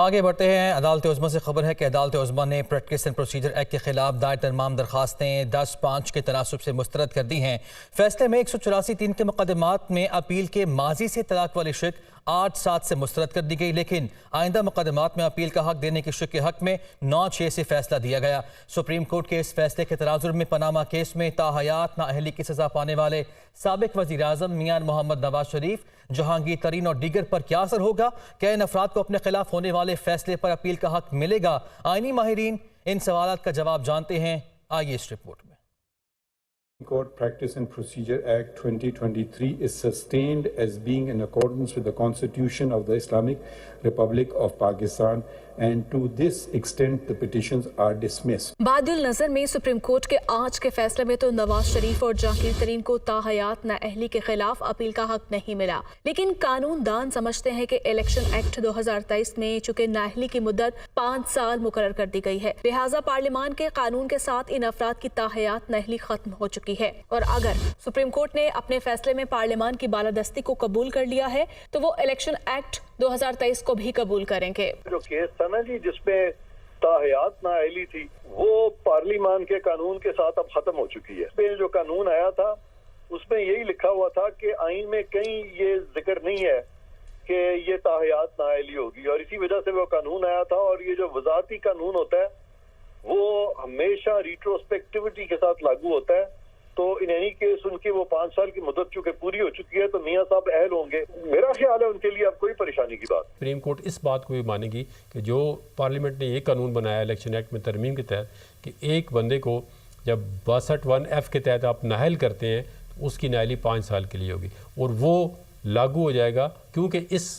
आगे बढ़ते हैं। अदालत उज़्मा से खबर है कि अदालत उज़्मा ने प्रैक्टिस एंड प्रोसीजर एक्ट के खिलाफ दायर तमाम दरखास्तें 10/5 के तनासुब से मुस्तरद कर दी हैं। फैसले में 184(3) के मुकदमात में अपील के माजी से तलाक वाली शिक 8/7 से मुस्तरद कर दी गई, लेकिन आइंदा मुकदमात में अपील का हक देने की शिक के हक में 9/6 से फैसला दिया गया। सुप्रीम कोर्ट के इस फैसले के तनाजुर में पनामा केस में ताहयात नाअहली की सजा पाने वाले साबिक वज़ीर आज़म मियां मोहम्मद नवाज शरीफ, जहांगीर तरीन और दीगर पर क्या असर होगा? क्या इन अफराद को अपने खिलाफ होने वाले फैसले पर अपील का हक मिलेगा? आईनी माहिरीन इन सवालात का जवाब जानते हैं, आइए इस रिपोर्ट में। Court Practice and Procedure Act 2023 is sustained as being in accordance with the Constitution of the Islamic Republic of Pakistan, and to this extent the petitions are dismissed. बादिल नजर में सुप्रीम कोर्ट के आज के फैसले में तो नवाज शरीफ और जहांगीर तरीन को ताहयात नाअहली के खिलाफ अपील का हक नहीं मिला, लेकिन कानून दान समझते हैं कि इलेक्शन एक्ट 2023 में चूंकि नाअहली की मुद्दत 5 साल मुकर्रर कर दी गई है, लिहाजा पार्लियामान के कानून के साथ इन अफराद की ताहयात नाअहली खत्म हो चुकी है। और अगर सुप्रीम कोर्ट ने अपने फैसले में पार्लियामान की बालादस्ती को कबूल कर लिया है तो वो इलेक्शन एक्ट 2023 को भी कबूल करेंगे। जो केस था ना जी जिसमें ताहयात नाअहली थी, वो पार्लियामान के कानून के साथ अब खत्म हो चुकी है। इसमें जो कानून आया था उसमें यही लिखा हुआ था कि आइन में कहीं ये जिक्र नहीं है कि ये ताहयात नाअहली होगी, और इसी वजह से वो कानून आया था। और ये जो वजारती कानून होता है वो हमेशा रिट्रोस्पेक्टिविटी के साथ लागू होता है। तो इन एनी केस उनकी वो 5 साल की मुद्दत चूंकि पूरी हो चुकी है तो मियां साहब अहल होंगे। मेरा ख्याल है उनके लिए अब कोई परेशानी की बात। सुप्रीम कोर्ट इस बात को भी मानेगी कि जो पार्लियामेंट ने ये कानून बनाया इलेक्शन एक्ट में तरमीम के तहत कि एक बंदे को जब 62(1)(f) के तहत आप नाअहल करते हैं तो उसकी नाअहली 5 साल के लिए होगी, और वो लागू हो जाएगा क्योंकि इस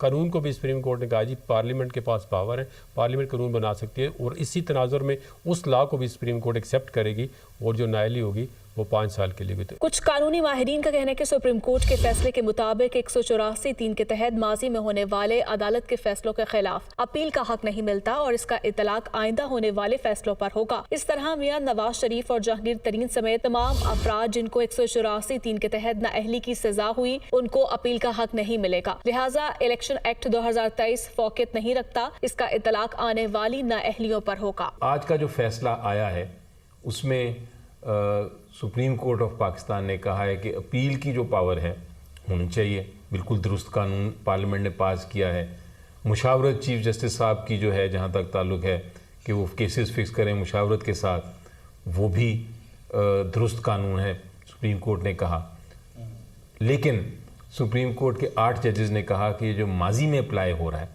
कानून को भी सुप्रीम कोर्ट ने कहा जी पार्लियामेंट के पास पावर है, पार्लियामेंट कानून बना सकती है, और इसी तनाजुर में उस लॉ को भी सुप्रीम कोर्ट एक्सेप्ट करेगी और जो नाअहली होगी वो 5 साल के लिए भी। कुछ कानूनी माहिरीन का कहना है कि सुप्रीम कोर्ट के फैसले के मुताबिक 184(3) के तहत माजी में होने वाले अदालत के फैसलों के खिलाफ अपील का हक नहीं मिलता और इसका इतलाक आइंदा होने वाले फैसलों पर होगा। इस तरह मियां नवाज शरीफ और जहांगीर तरीन समेत तमाम अफराद जिनको 184(3) के तहत नाअहली की सजा हुई उनको अपील का हक नहीं मिलेगा। लिहाजा इलेक्शन एक्ट 2023 फौकियत नहीं रखता, इसका इतलाक आने वाली नाअहलियों पर होगा। आज का जो फैसला आया है उसमें सुप्रीम कोर्ट ऑफ पाकिस्तान ने कहा है कि अपील की जो पावर है होनी चाहिए। बिल्कुल दुरुस्त कानून पार्लियामेंट ने पास किया है। मुशावरत चीफ जस्टिस साहब की जो है जहाँ तक ताल्लुक़ है कि वो केसेस फिक्स करें मुशावरत के साथ, वो भी दुरुस्त कानून है, सुप्रीम कोर्ट ने कहा। लेकिन सुप्रीम कोर्ट के 8 जजेस ने कहा कि ये जो माजी में अप्लाई हो रहा है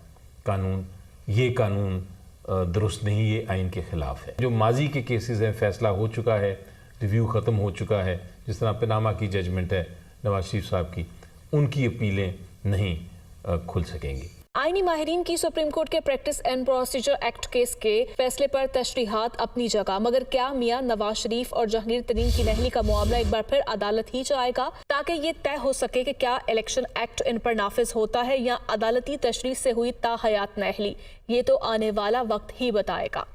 कानून, ये कानून दुरुस्त नहीं, ये आइन के ख़िलाफ़ है। जो माजी के केसेस हैं फैसला हो चुका है, रिव्यू ख़त्म हो चुका है, जिस तरह पनामा की जजमेंट है नवाज शरीफ साहब की, उनकी अपीलें नहीं खुल सकेंगी। आईनी माहिरीन की सुप्रीम कोर्ट के practice and procedure act case के फैसले पर तशरीहात अपनी जगह, मगर क्या मियां नवाज शरीफ और जहांगीर तरीन की नाअहली का मामला एक बार फिर अदालत ही जाएगा ताकि ये तय हो सके कि क्या इलेक्शन एक्ट इन पर नाफिज होता है या अदालती तशरीह से हुई ताहयात नाअहली? ये तो आने वाला वक्त ही बताएगा।